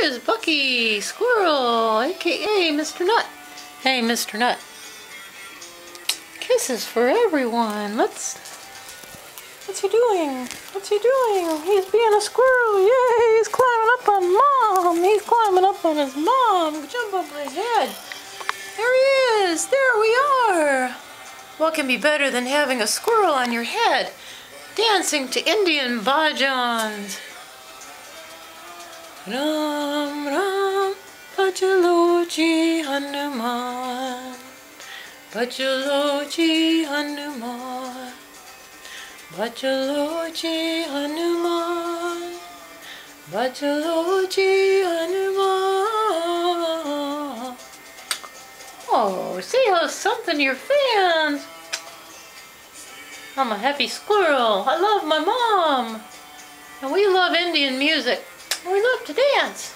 is Bucky Squirrel, aka Mr. Nut. Hey, Mr. Nut. Kisses for everyone. What's he doing? What's he doing? He's being a squirrel. Yay, he's climbing up on Mom. He's climbing up on his mom. Jump up my head. There he is. There we are. What can be better than having a squirrel on your head? Dancing to Indian bhajans. Ram Ram Bajaloji Hanuman, Bajaloji Hanuman, Bajaloji Hanuman, Bajaloji Hanuman. Oh, say something to your fans. I'm a happy squirrel. I love my mom. And we love Indian music. We love to dance.